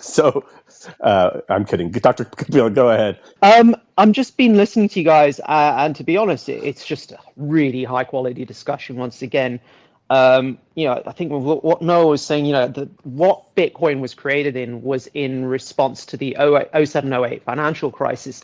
So I'm kidding. Dr. Kapil, go ahead. I'm just been listening to you guys, and to be honest, it's just a really high quality discussion once again. I think what Noah was saying, what Bitcoin was created in was in response to the 0708 financial crisis.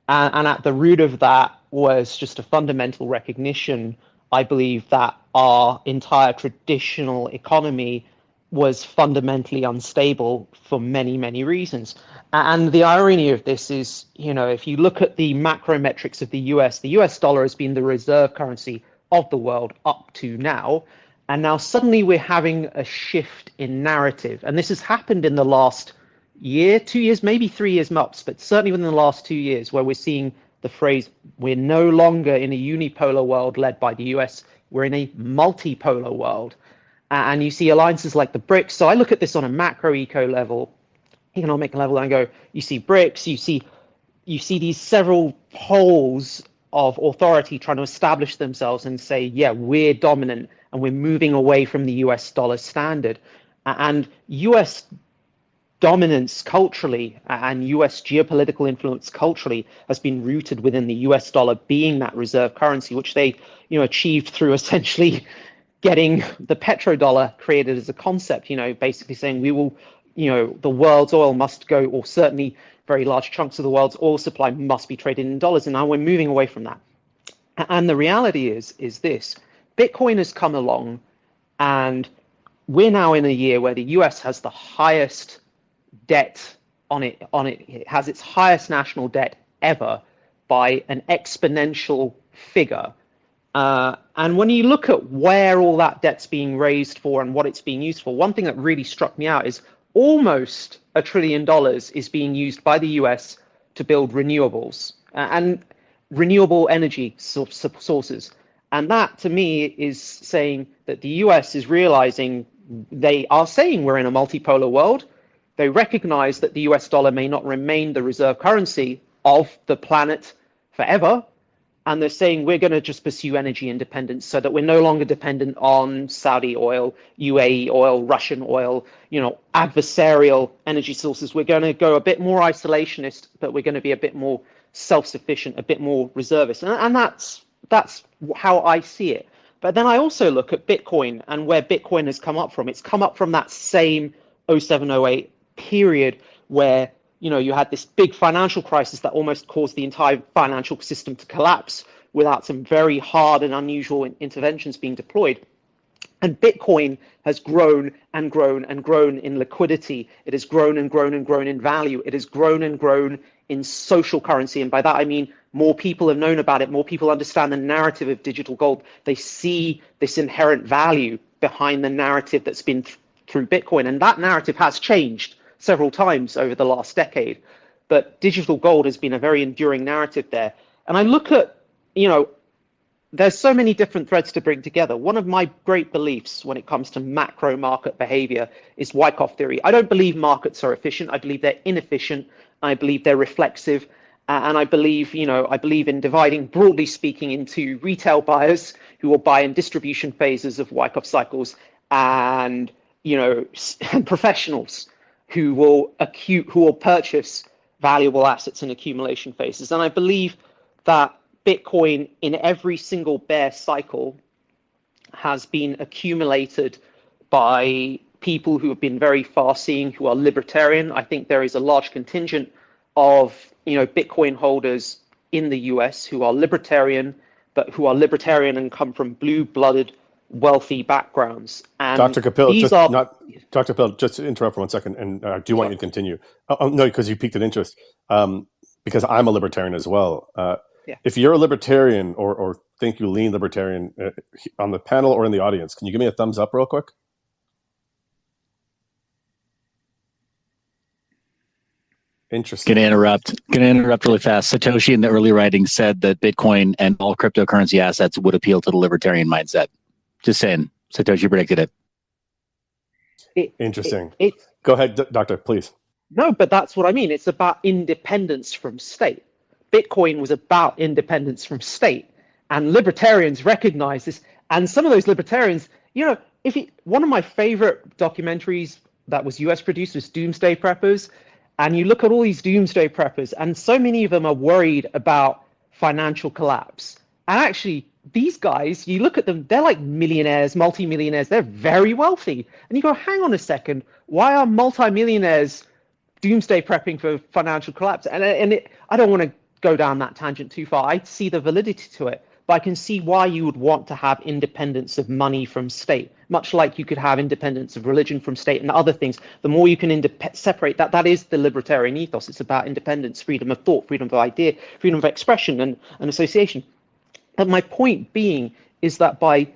And at the root of that was just a fundamental recognition, I believe, that our entire traditional economy was fundamentally unstable for many, many reasons. And the irony of this is, if you look at the macro metrics of the US dollar has been the reserve currency of the world up to now. And now suddenly we're having a shift in narrative. And this has happened in the last year, 2 years, maybe 3 years max, but certainly within the last 2 years, where we're seeing the phrase, we're no longer in a unipolar world led by the US, we're in a multipolar world. And you see alliances like the BRICS. So I look at this on a macro economic level, and I go, you see BRICS, you see these several poles of authority trying to establish themselves and say, yeah, we're dominant and we're moving away from the US dollar standard. And US dominance culturally and US geopolitical influence culturally has been rooted within the US dollar being that reserve currency, which they achieved through essentially getting the petrodollar created as a concept, basically saying we will, the world's oil must go, or certainly very large chunks of the world's oil supply must be traded in dollars. And now we're moving away from that. And the reality is this: Bitcoin has come along, and we're now in a year where the US has the highest debt on it. It has its highest national debt ever by an exponential figure. And when you look at where all that debt's being raised for and what it's being used for, one thing that really struck me out is almost $1 trillion is being used by the US to build renewables and renewable energy sources. And that, to me, is saying that the US is realizing, they are saying we're in a multipolar world. They recognize that the US dollar may not remain the reserve currency of the planet forever. And they're saying we're going to just pursue energy independence so that we're no longer dependent on Saudi oil, UAE oil, Russian oil, adversarial energy sources. We're going to go a bit more isolationist, but we're going to be a bit more self-sufficient, a bit more reservist. And that's how I see it. But then I also look at Bitcoin and where Bitcoin has come up from. It's come up from that same 0708 period where you had this big financial crisis that almost caused the entire financial system to collapse without some very hard and unusual interventions being deployed. And Bitcoin has grown and grown and grown in liquidity. It has grown and grown and grown in value. It has grown and grown in social currency. And by that, I mean more people have known about it. More people understand the narrative of digital gold. They see this inherent value behind the narrative that's been through Bitcoin. And that narrative has changed several times over the last decade. But digital gold has been a very enduring narrative there. And I look at, there's so many different threads to bring together. One of my great beliefs when it comes to macro market behavior is Wyckoff theory. I don't believe markets are efficient. I believe they're inefficient. I believe they're reflexive. And I believe in dividing, broadly speaking, into retail buyers who will buy in distribution phases of Wyckoff cycles and, and professionals who will purchase valuable assets in accumulation phases. And I believe that Bitcoin in every single bear cycle has been accumulated by people who have been very far-seeing, who are libertarian. I think there is a large contingent of Bitcoin holders in the US who are libertarian, but who are libertarian and come from blue-blooded wealthy backgrounds. And Dr. Kapil, Dr. Kapil, just to interrupt for 1 second, and I do want you to continue. No, because you piqued an interest. Because I'm a libertarian as well. If you're a libertarian or think you lean libertarian on the panel or in the audience, can you give me a thumbs up real quick? Interesting. Gonna interrupt really fast. Satoshi in the early writings said that Bitcoin and all cryptocurrency assets would appeal to the libertarian mindset. Just saying, Satoshi predicted it. Interesting. Go ahead, Doctor, please. No, but that's what I mean. It's about independence from state. Bitcoin was about independence from state, and libertarians recognize this. And some of those libertarians, one of my favorite documentaries that was US produced was doomsday preppers. And you look at all these doomsday preppers, and so many of them are worried about financial collapse. And actually, these guys, you look at them, they're like millionaires, multimillionaires, they're very wealthy. And you go, hang on a second, why are multimillionaires doomsday prepping for financial collapse? I don't want to go down that tangent too far. I see the validity to it, but I can see why you would want to have independence of money from state, much like you could have independence of religion from state and other things. The more you can separate that, that is the libertarian ethos. It's about independence, freedom of thought, freedom of idea, freedom of expression and association. And my point being is that I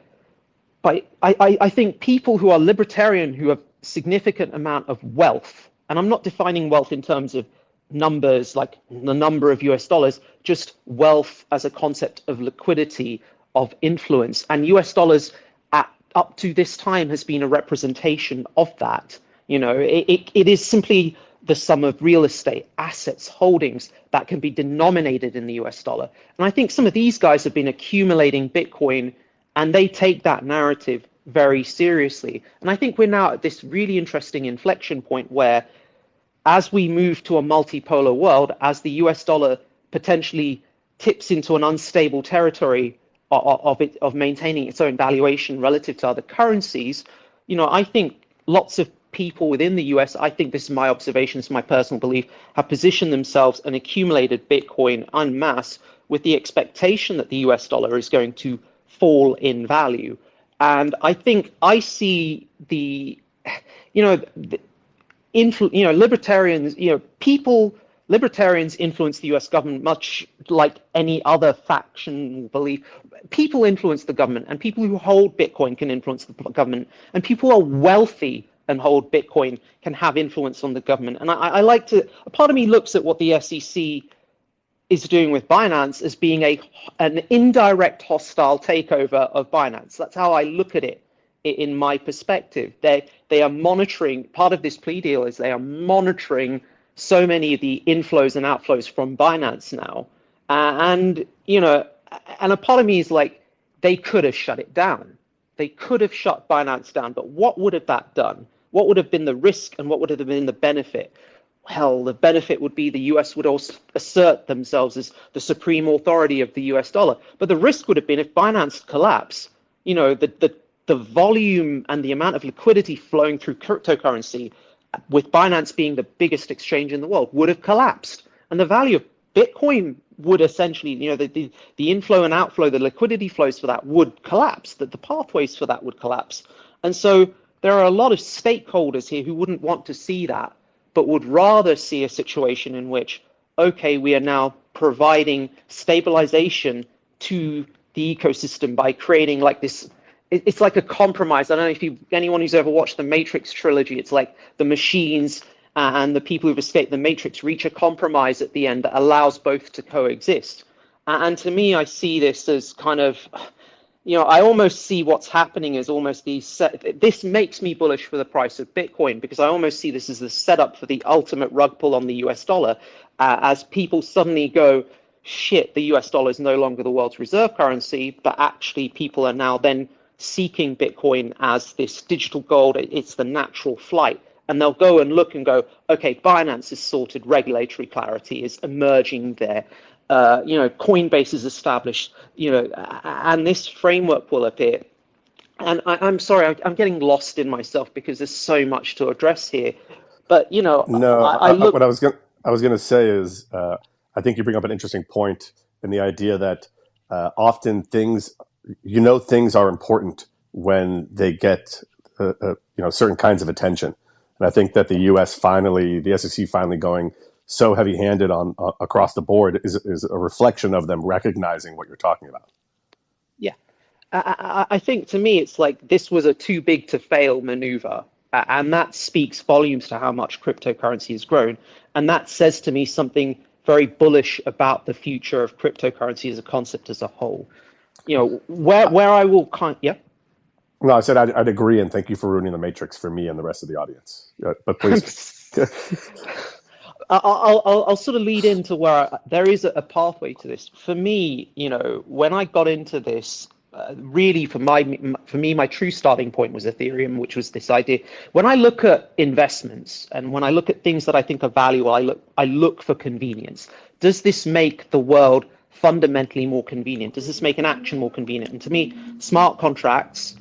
think people who are libertarian, who have significant amount of wealth, and I'm not defining wealth in terms of numbers like the number of US dollars, just wealth as a concept of liquidity, of influence. And US dollars up to this time has been a representation of that. You know, it is simply the sum of real estate, assets, holdings that can be denominated in the US dollar. And I think some of these guys have been accumulating Bitcoin, and they take that narrative very seriously. And I think we're now at this really interesting inflection point where, as we move to a multipolar world, as the US dollar potentially tips into an unstable territory of maintaining its own valuation relative to other currencies, you know, I think lots of people within the US, I think this is my observation, this is my personal belief, have positioned themselves and accumulated Bitcoin en masse with the expectation that the US dollar is going to fall in value. And I think I see libertarians, libertarians influence the US government much like any other faction belief. People influence the government, and people who hold Bitcoin can influence the government, and people who are wealthy and hold Bitcoin can have influence on the government. And I like to, a part of me looks at what the SEC is doing with Binance as being an indirect hostile takeover of Binance. That's how I look at it in my perspective. They are monitoring, part of this plea deal is they are monitoring so many of the inflows and outflows from Binance now. And a part of me is like, they could have shut it down. They could have shut Binance down, but what would have that done? What would have been the risk and what would have been the benefit? Well, the benefit would be the US would also assert themselves as the supreme authority of the US dollar. But the risk would have been if Binance collapsed, the volume and the amount of liquidity flowing through cryptocurrency, with Binance being the biggest exchange in the world, would have collapsed. And the value of Bitcoin would essentially, the inflow and outflow, the liquidity flows for that would collapse, that the pathways for that would collapse. And so there are a lot of stakeholders here who wouldn't want to see that, but would rather see a situation in which, okay, we are now providing stabilization to the ecosystem by creating like this. It's like a compromise. I don't know if anyone who's ever watched the Matrix trilogy, it's like the machines and the people who've escaped the Matrix reach a compromise at the end that allows both to coexist. And to me, I see this as kind of, I almost see what's happening as almost this makes me bullish for the price of Bitcoin, because I almost see this as the setup for the ultimate rug pull on the US dollar, as people suddenly go, shit, the US dollar is no longer the world's reserve currency, but actually people are now then seeking Bitcoin as this digital gold. It's the natural flight. And they'll go and look and go, okay, Binance is sorted, regulatory clarity is emerging there. Coinbase is established, and this framework will appear. And I'm sorry, I'm getting lost in myself because there's so much to address here. But, what I was going to say is, I think you bring up an interesting point in the idea that often things are important when they get, certain kinds of attention. And I think that the SEC finally going so heavy-handed on across the board is a reflection of them recognizing what you're talking about. Yeah, I think to me it's like this was a too big to fail maneuver, and that speaks volumes to how much cryptocurrency has grown, and that says to me something very bullish about the future of cryptocurrency as a concept as a whole. Where I will yeah. No, I said I'd agree, and thank you for ruining the Matrix for me and the rest of the audience. But please. I'll sort of lead into where there is a pathway to this. For me, when I got into this, really for me, my true starting point was Ethereum, which was this idea. When I look at investments and when I look at things that I think are valuable, I look for convenience. Does this make the world fundamentally more convenient? Does this make an action more convenient? And to me, smart contracts,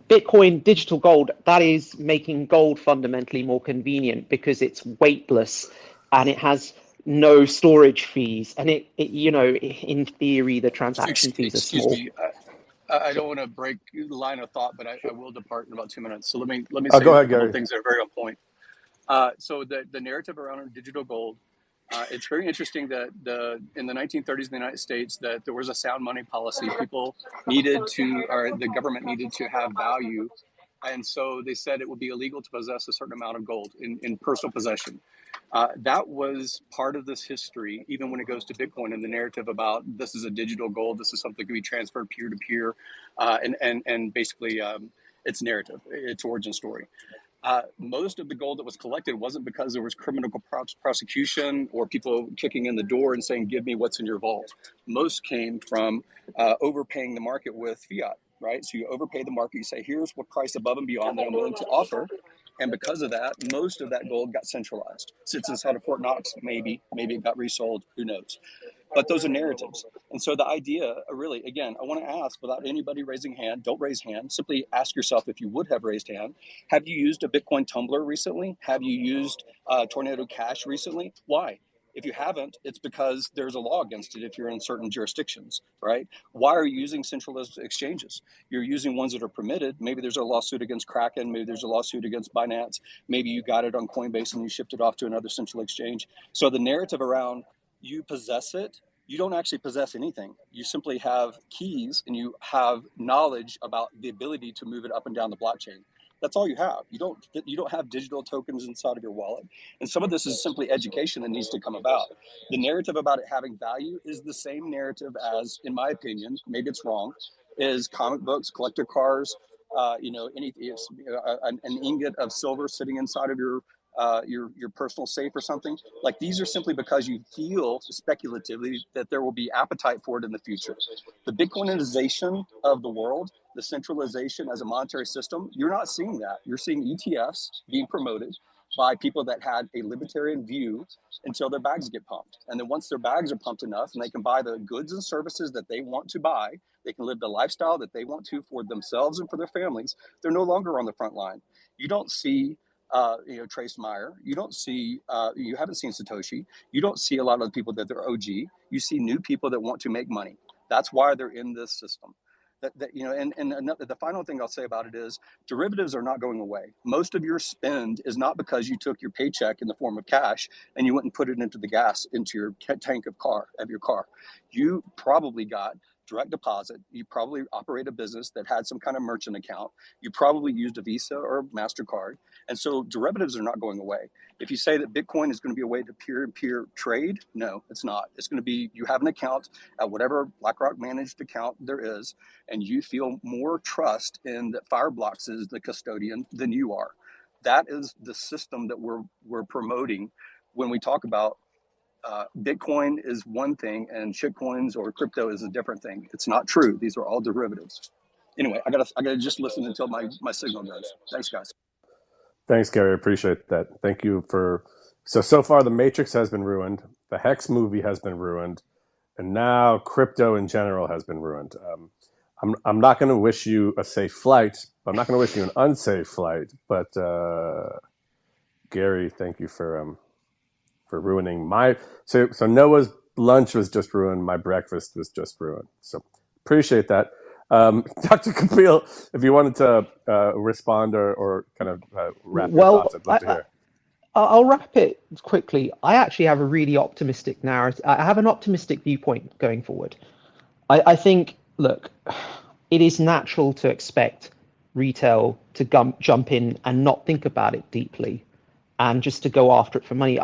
Bitcoin, digital gold, that is making gold fundamentally more convenient because it's weightless and it has no storage fees, and it in theory the transaction fees are small. Excuse me, I don't want to break the line of thought, but I will depart in about 2 minutes. So let me say go ahead, a couple Gary. of things that are very on point. So the narrative around digital gold, it's very interesting that in the 1930s in the United States that there was a sound money policy. People needed to, or the government needed to have value. And so they said it would be illegal to possess a certain amount of gold in personal possession. That was part of this history, even when it goes to Bitcoin and the narrative about this is a digital gold, this is something that can be transferred peer to peer, and basically its narrative, its origin story. Most of the gold that was collected wasn't because there was criminal prosecution or people kicking in the door and saying, give me what's in your vault. Most came from overpaying the market with fiat, right? So you overpay the market, you say, here's what price above and beyond that I'm willing to offer. And because of that, most of that gold got centralized. Sits inside of Fort Knox, maybe it got resold, who knows? But those are narratives. And so the idea, really, again, I want to ask without anybody raising hand, don't raise hand, simply ask yourself if you would have raised hand, have you used a Bitcoin tumbler recently? Have you used Tornado Cash recently? Why? If you haven't, it's because there's a law against it if you're in certain jurisdictions, right? Why are you using centralized exchanges? You're using ones that are permitted. Maybe there's a lawsuit against Kraken. Maybe there's a lawsuit against Binance. Maybe you got it on Coinbase and you shipped it off to another central exchange. So the narrative around you possess it, you don't actually possess anything. You simply have keys and you have knowledge about the ability to move it up and down the blockchain. That's all you have. You don't have digital tokens inside of your wallet. And some of this is simply education that needs to come about. The narrative about it having value is the same narrative as, in my opinion, maybe it's wrong, is comic books, collector cars, an ingot of silver sitting inside of your personal safe or something. Like, these are simply because you feel speculatively that there will be appetite for it in the future. The Bitcoinization of the world, the centralization as a monetary system, you're not seeing that. You're seeing ETFs being promoted by people that had a libertarian view until their bags get pumped. And then once their bags are pumped enough and they can buy the goods and services that they want to buy, they can live the lifestyle that they want to for themselves and for their families, they're no longer on the front line. You don't see Trace Meyer. You don't see, you haven't seen Satoshi. You don't see a lot of the people that they're OG. You see new people that want to make money. That's why they're in this system. The final thing I'll say about it is derivatives are not going away. Most of your spend is not because you took your paycheck in the form of cash and you went and put it into the gas into your tank of your car. You probably got direct deposit. You probably operate a business that had some kind of merchant account. You probably used a Visa or MasterCard. And so derivatives are not going away. If you say that Bitcoin is going to be a way to peer-to-peer trade, no, it's not. It's going to be, you have an account at whatever BlackRock managed account there is, and you feel more trust in that Fireblocks is the custodian than you are. That is the system that we're promoting when we talk about Bitcoin is one thing and shitcoins or crypto is a different thing. It's not true. These are all derivatives. Anyway, I gotta just listen until my signal goes. Thanks, guys. Thanks, Gary. I appreciate that. Thank you for. So far, the Matrix has been ruined. The Hex movie has been ruined, and now crypto in general has been ruined. I'm not going to wish you a safe flight. I'm not going to wish you an unsafe flight. But Gary, thank you for ruining my. So Noah's lunch was just ruined. My breakfast was just ruined. So appreciate that. Dr. Kapil, if you wanted to respond or kind of wrap your thoughts, I'd love to hear. I'll wrap it quickly. I actually have a really optimistic narrative. I have an optimistic viewpoint going forward. I think, look, it is natural to expect retail to jump in and not think about it deeply and just to go after it for money.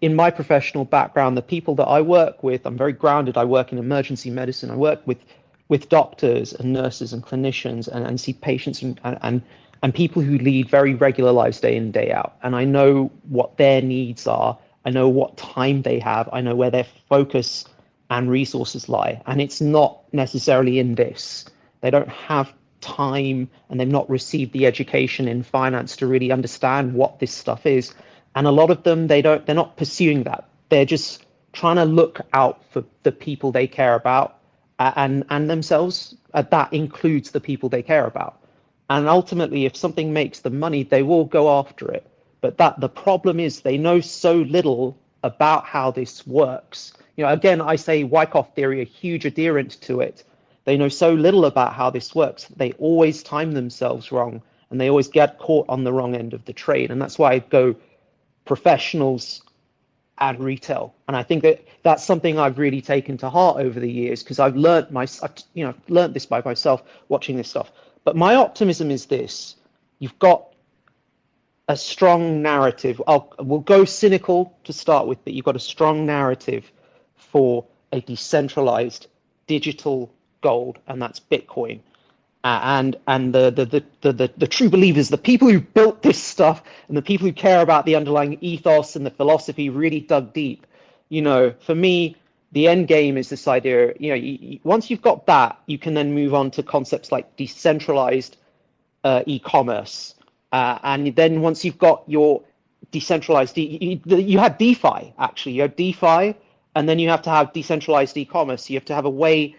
In my professional background, the people that I work with, I'm very grounded. I work in emergency medicine. I work with doctors and nurses and clinicians and see patients and people who lead very regular lives day in, day out. And I know what their needs are. I know what time they have. I know where their focus and resources lie. And it's not necessarily in this. They don't have time, and they've not received the education in finance to really understand what this stuff is. And a lot of them, they're not pursuing that. They're just trying to look out for the people they care about, and themselves. That includes the people they care about. And ultimately, if something makes them money, they will go after it. But the problem is they know so little about how this works. Again, I say Wyckoff theory, a huge adherent to it. They know so little about how this works. They always time themselves wrong, and they always get caught on the wrong end of the trade. And that's why I go professionals and retail. And I think that's something I've really taken to heart over the years, because I've learned this by myself watching this stuff. But my optimism is this: you've got a strong narrative. We'll go cynical to start with, but you've got a strong narrative for a decentralized digital gold, and that's Bitcoin. And the true believers, the people who built this stuff, and the people who care about the underlying ethos and the philosophy, really dug deep. For me, the end game is this idea. Once you've got that, you can then move on to concepts like decentralized e-commerce, and then once you've got your decentralized, you have DeFi. Actually, you have DeFi, and then you have to have decentralized e-commerce. You have to have a way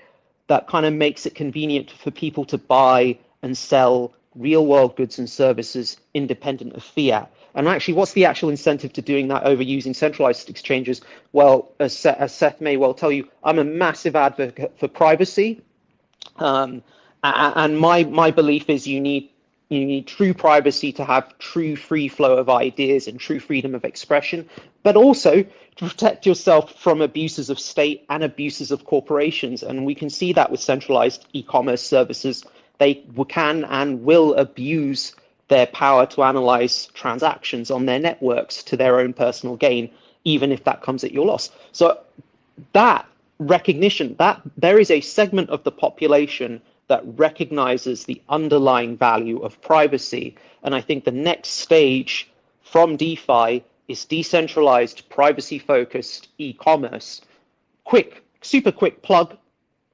that kind of makes it convenient for people to buy and sell real world goods and services independent of fiat. And actually, what's the actual incentive to doing that over using centralized exchanges? Well, as Seth may well tell you, I'm a massive advocate for privacy. And my belief is you need true privacy to have true free flow of ideas and true freedom of expression, but also to protect yourself from abuses of state and abuses of corporations. And we can see that with centralized e-commerce services. They can and will abuse their power to analyze transactions on their networks to their own personal gain, even if that comes at your loss. So that recognition, that there is a segment of the population that recognizes the underlying value of privacy. And I think the next stage from DeFi is decentralized, privacy-focused e-commerce. Super quick plug.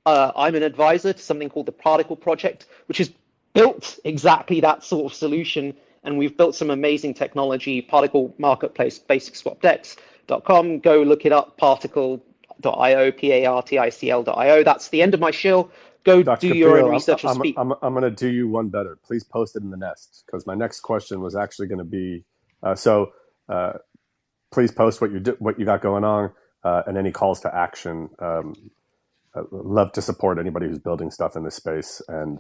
I'm an advisor to something called the Particl project, which has built exactly that sort of solution. And we've built some amazing technology. Particl Marketplace, basicswapdex.com. Go look it up, particl.io, Particl.io. That's the end of my shill. Go Dr. do your own Kapil, research and speak. I'm going to do you one better. Please post it in the nest, because my next question was actually going to be, please post what you got going on, and any calls to action. I'd love to support anybody who's building stuff in this space. And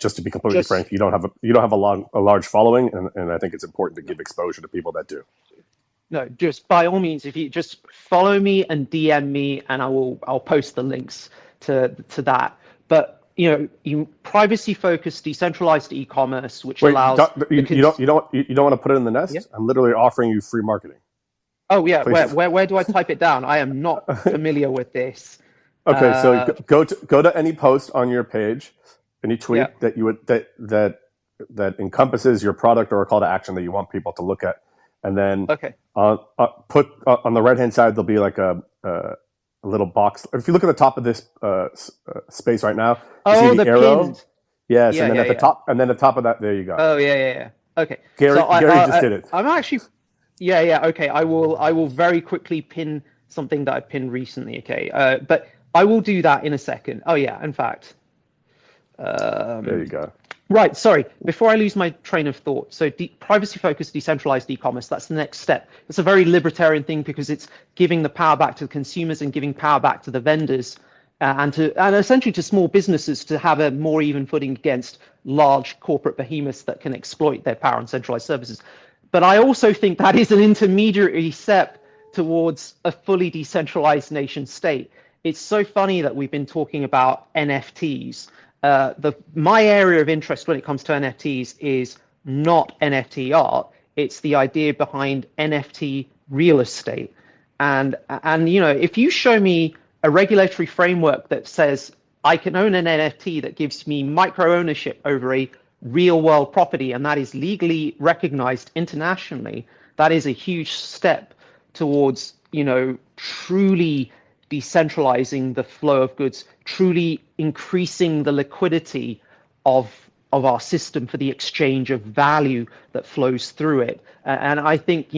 just to be completely frank, you don't have a large following, and I think it's important to give exposure to people that do. No, just by all means, if you just follow me and DM me, and I'll post the links to that. But you privacy-focused, decentralized e-commerce, which allows you don't want to put it in the nest. Yeah. I'm literally offering you free marketing. Oh yeah, where do I type it down? I am not familiar with this. Okay, so go to any post on your page, any tweet that you would that encompasses your product or a call to action that you want people to look at, and then put on the right hand side there'll be like a little box. If you look at the top of this space right now, you see the arrow. Pinned. Yes, and then at the top, and then the top of that, there you go. Oh yeah. Okay. Gary just did it. I'm actually. Yeah. Okay. I will very quickly pin something that I pinned recently. Okay. But I will do that in a second. Oh yeah. In fact. There you go. Right. Sorry. Before I lose my train of thought. So privacy-focused, decentralized e-commerce. That's the next step. It's a very libertarian thing because it's giving the power back to the consumers and giving power back to the vendors, and essentially to small businesses to have a more even footing against large corporate behemoths that can exploit their power and centralized services. But I also think that is an intermediary step towards a fully decentralized nation state. It's so funny that we've been talking about NFTs. My area of interest when it comes to NFTs is not NFT art. It's the idea behind NFT real estate. And if you show me a regulatory framework that says I can own an NFT that gives me micro ownership over a real world property, and that is legally recognized internationally, that is a huge step towards truly decentralizing the flow of goods, truly increasing the liquidity of our system for the exchange of value that flows through it. And I think,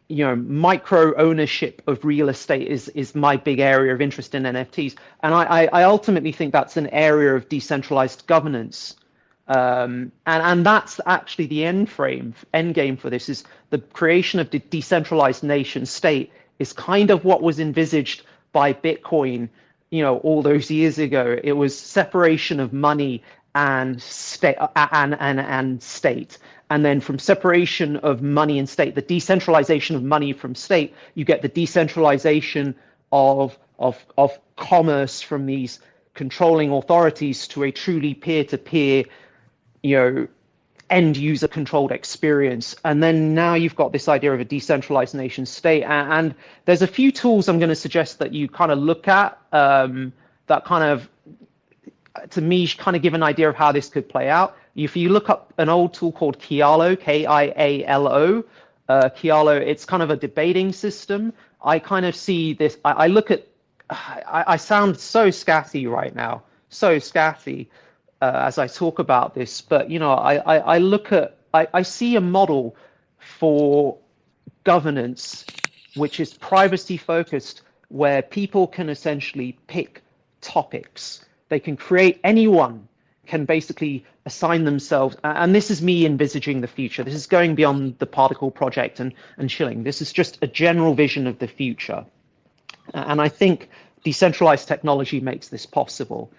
micro ownership of real estate is my big area of interest in NFTs. And I ultimately think that's an area of decentralized governance. And that's actually the end game for this, is the creation of the decentralized nation state is kind of what was envisaged by Bitcoin, all those years ago. It was separation of money and state, and state. And then from separation of money and state, the decentralization of money from state, you get the decentralization of commerce from these controlling authorities to a truly peer-to-peer, end user controlled experience. And then now you've got this idea of a decentralized nation state. And there's a few tools I'm going to suggest that you kind of look at that kind of, to me, kind of give an idea of how this could play out. If you look up an old tool called Kialo, Kialo, Kialo, it's kind of a debating system. I kind of see this, I look at, I sound so scatty right now, so scatty as I talk about this, but I look at, I see a model for governance which is privacy focused, where people can essentially pick topics. They can create, anyone can basically assign themselves, and this is me envisaging the future. This is going beyond the Particl project and Shilling. This is just a general vision of the future. And I think decentralized technology makes this possible.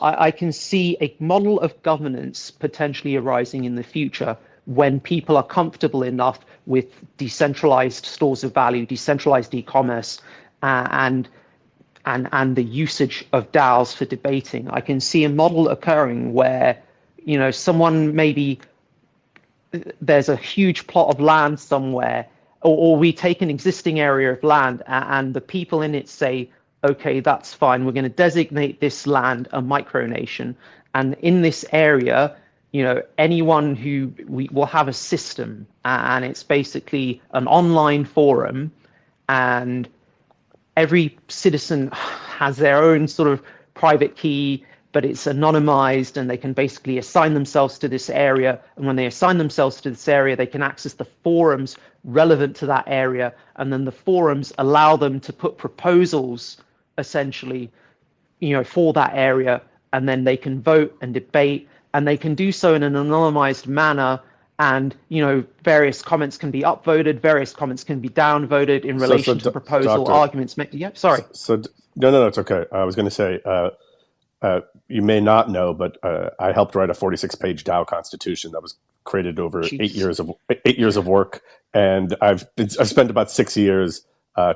I can see a model of governance potentially arising in the future when people are comfortable enough with decentralized stores of value, decentralized e-commerce, and the usage of DAOs for debating. I can see a model occurring where, someone maybe, there's a huge plot of land somewhere, or we take an existing area of land and the people in it say, okay, that's fine, we're going to designate this land a micronation. And in this area, anyone who, we will have a system, and it's basically an online forum, and every citizen has their own sort of private key, but it's anonymized, and they can basically assign themselves to this area. And when they assign themselves to this area, they can access the forums relevant to that area. And then the forums allow them to put proposals, essentially, for that area. And then they can vote and debate, and they can do so in an anonymized manner. And, various comments can be upvoted, various comments can be downvoted in relation to proposal arguments. Yeah, sorry. No, it's okay. I was going to say, you may not know, but I helped write a 46-page DAO constitution that was created over 8 years of work, and I've spent about 6 years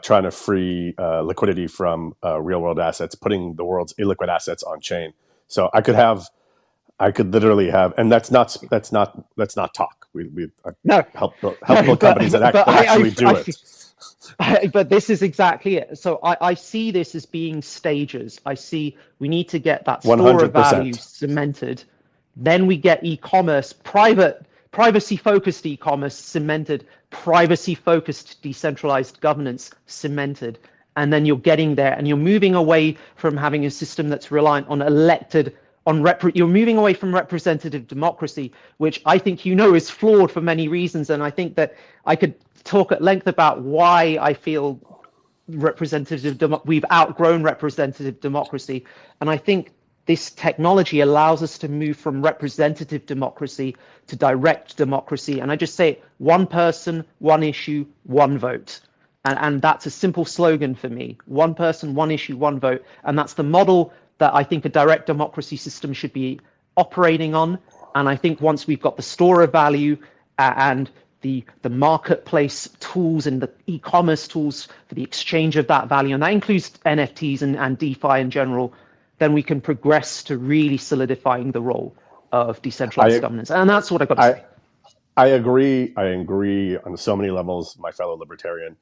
trying to free liquidity from real-world assets, putting the world's illiquid assets on chain. So I could literally have, and let's not talk. We help build companies that actually do it. But this is exactly it. So I see this as being stages. I see we need to get that store 100%. of value cemented. Then we get e-commerce, privacy-focused e-commerce cemented, privacy-focused decentralized governance cemented. And then you're getting there, and you're moving away from having a system that's reliant on you're moving away from representative democracy, which I think is flawed for many reasons. And I think that I could talk at length about why I feel we've outgrown representative democracy. And I think this technology allows us to move from representative democracy to direct democracy. And I just say, one person, one issue, one vote. And that's a simple slogan for me. One person, one issue, one vote. And that's the model that I think a direct democracy system should be operating on. And I think once we've got the store of value and the marketplace tools and the e-commerce tools for the exchange of that value, and that includes NFTs and DeFi in general, then we can progress to really solidifying the role of decentralized governance. And that's what I've got to say. I agree on so many levels, my fellow libertarian.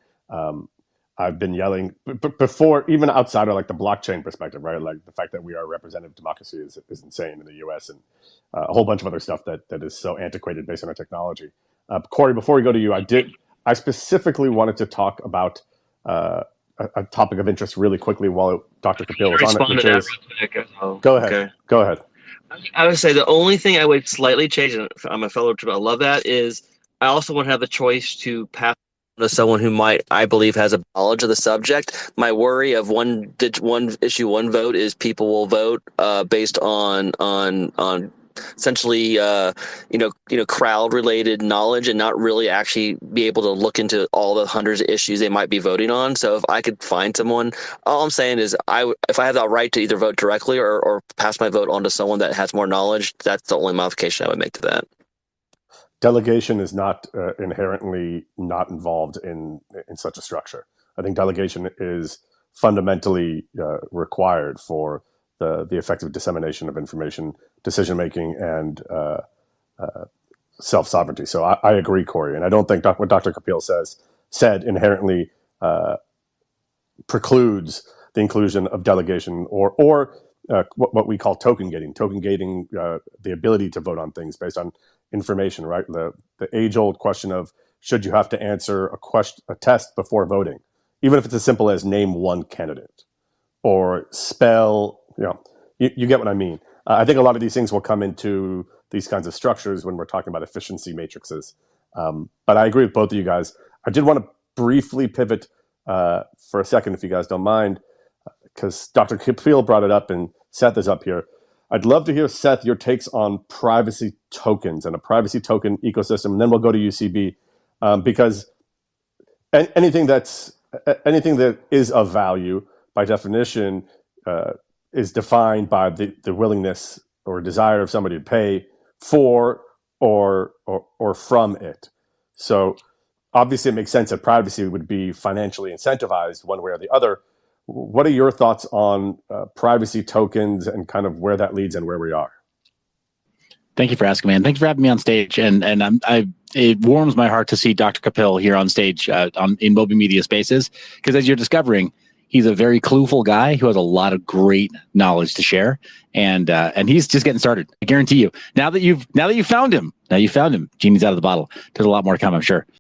I've been yelling before, even outside of like the blockchain perspective, right? Like the fact that we are representative democracy is insane in the US, and a whole bunch of other stuff that is so antiquated based on our technology. Corey, before we go to you, I specifically wanted to talk about a topic of interest really quickly while Dr. Kapil was on it. Respond to that real quick. Go ahead. Okay. Go ahead. I would say the only thing I would slightly change, and I'm a fellow trip, I love that, is I also want to have the choice to pass to someone who I believe has a knowledge of the subject. My worry of one issue, one vote is people will vote based on essentially crowd related knowledge and not really actually be able to look into all the hundreds of issues they might be voting on. So if I could find someone, all I'm saying is if I have that right to either vote directly or pass my vote on to someone that has more knowledge, that's the only modification I would make to that. Delegation is not inherently not involved in such a structure. I think delegation is fundamentally required for the effective dissemination of information, decision making, and self sovereignty. So I agree, Corey, and I don't think what Dr. Kapil said inherently precludes the inclusion of delegation or what we call token gating. Token gating, the ability to vote on things based on information, right? The age-old question of should you have to answer a test before voting, even if it's as simple as name one candidate or spell. You get what I mean. I think a lot of these things will come into these kinds of structures when we're talking about efficiency matrices. But I agree with both of you guys. I did want to briefly pivot for a second, if you guys don't mind, because Dr. Kapil brought it up and Seth is up here. I'd love to hear, Seth, your takes on privacy tokens and a privacy token ecosystem, and then we'll go to UCB, because anything that is of value, by definition, is defined by the willingness or desire of somebody to pay for or from it. So obviously it makes sense that privacy would be financially incentivized one way or the other. What are your thoughts on privacy tokens and kind of where that leads and where we are? Thank you for asking, man. Thanks for having me on stage. And it warms my heart to see Dr. Kapil here on stage in Moby Media Spaces, because as you're discovering, he's a very clueful guy who has a lot of great knowledge to share, and he's just getting started. I guarantee you. Now that you found him, genie's out of the bottle. There's a lot more to come, I'm sure.